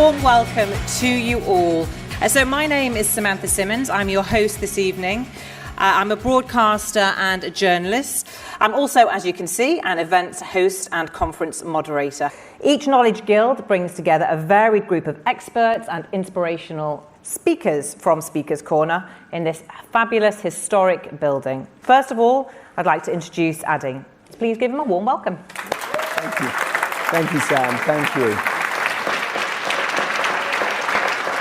warm welcome to you all. So my name is Samantha Simmons. I'm your host this evening. I'm a broadcaster and a journalist. I'm also, as you can see, an events host and conference moderator. Each Knowledge Guild brings together a varied group of experts and inspirational speakers from Speaker's Corner in this fabulous historic building. First of all, I'd like to introduce Adi. Please give him a warm welcome. Thank you. Thank you, Sam. Thank you.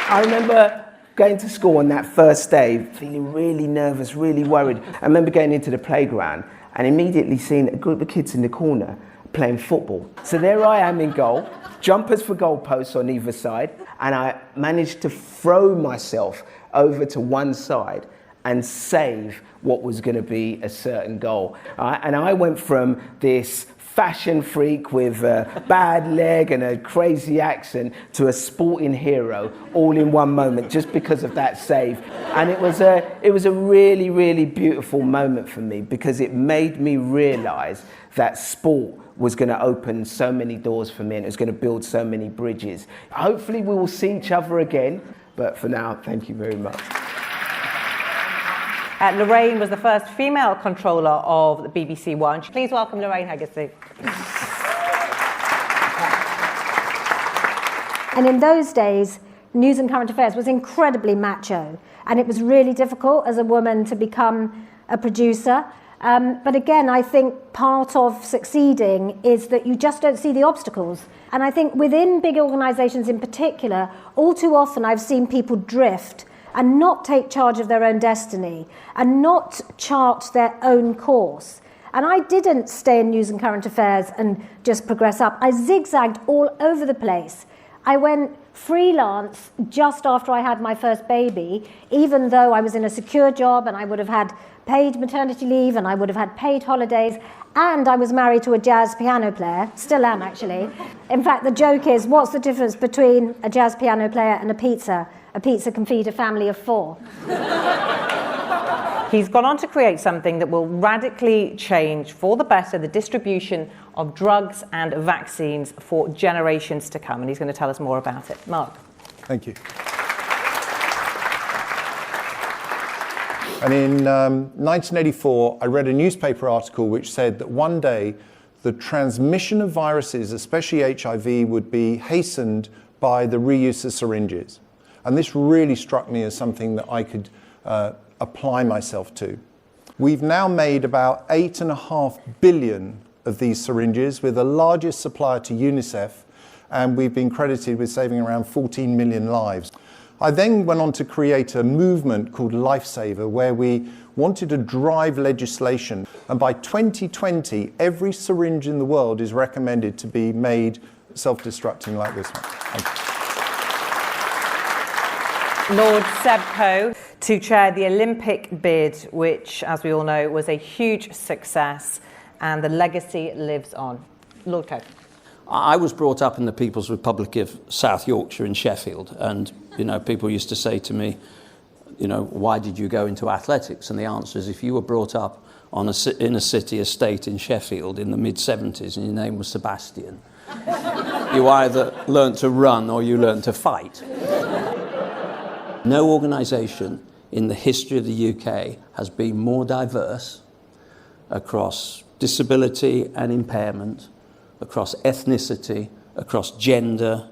I remember going to school on that first day, feeling really nervous, really worried. I remember going into the playground and immediately seeing a group of kids in the corner playing football. So there I am in goal, jumpers for goalposts on either side, and I managed to throw myself over to one side and save what was going to be a certain goal. And I went from this fashion freak with a bad leg and a crazy accent to a sporting hero all in one moment just because of that save. And it was a really, really beautiful moment for me because it made me realise that sport was going to open so many doors for me and it was going to build so many bridges. Hopefully we will see each other again, but for now, thank you very much. Lorraine was the first female controller of the BBC One. Please welcome Lorraine Haggerty. And in those days, news and current affairs was incredibly macho, and it was really difficult as a woman to become a producer. But again, I think part of succeeding is that you just don't see the obstacles. And I think within big organisations in particular, all too often I've seen people drift and not take charge of their own destiny and not chart their own course. And I didn't stay in news and current affairs and just progress up. I zigzagged all over the place. I went freelance just after I had my first baby, even though I was in a secure job and I would have had paid maternity leave and I would have had paid holidays, and I was married to a jazz piano player, still am actually. In fact, the joke is, what's the difference between a jazz piano player and a pizza? A pizza can feed a family of 4. He's gone on to create something that will radically change for the better the distribution of drugs and vaccines for generations to come, and he's going to tell us more about it. Mark. Thank you. And in 1984, I read a newspaper article which said that one day the transmission of viruses, especially HIV, would be hastened by the reuse of syringes. And this really struck me as something that I could apply myself to. We've now made about 8.5 billion of these syringes. We're the largest supplier to UNICEF, and we've been credited with saving around 14 million lives. I then went on to create a movement called Lifesaver, where we wanted to drive legislation. And by 2020, every syringe in the world is recommended to be made self-destructing like this one. Thank you. Lord Seb Coe to chair the Olympic bid, which, as we all know, was a huge success, and the legacy lives on. Lord Coe. I was brought up in the People's Republic of South Yorkshire in Sheffield, and people used to say to me, why did you go into athletics? And the answer is, if you were brought up in a city estate in Sheffield in the mid-70s and your name was Sebastian, you either learnt to run or you learnt to fight. No organisation in the history of the UK has been more diverse across disability and impairment, across ethnicity, across gender,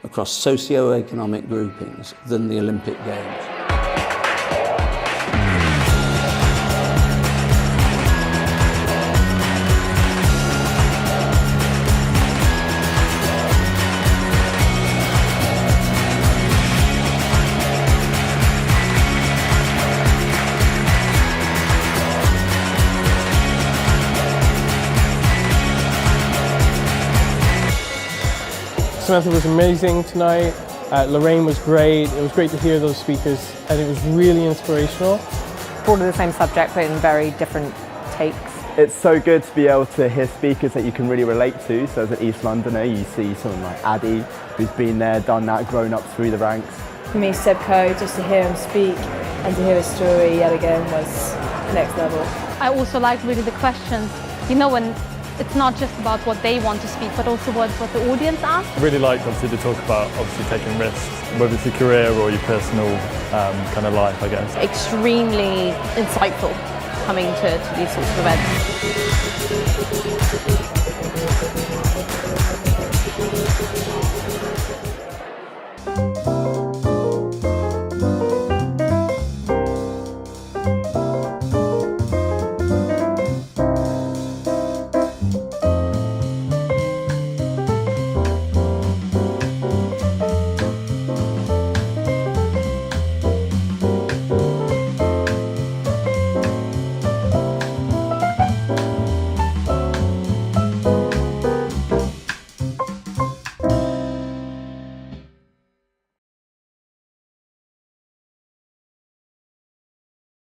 across socio-economic groupings than the Olympic Games. Samantha was amazing tonight. Lorraine was great. It was great to hear those speakers, and it was really inspirational. Broadly the same subject, but in very different takes. It's so good to be able to hear speakers that you can really relate to. So as an East Londoner, you see someone like Adi, who's been there, done that, grown up through the ranks. For me, Seb Coe, just to hear him speak and to hear his story yet again was next level. I also liked really the questions. When it's not just about what they want to speak, but also what the audience asks. I really liked obviously to talk about obviously taking risks, whether it's your career or your personal kind of life, I guess. Extremely insightful coming to these sorts of events.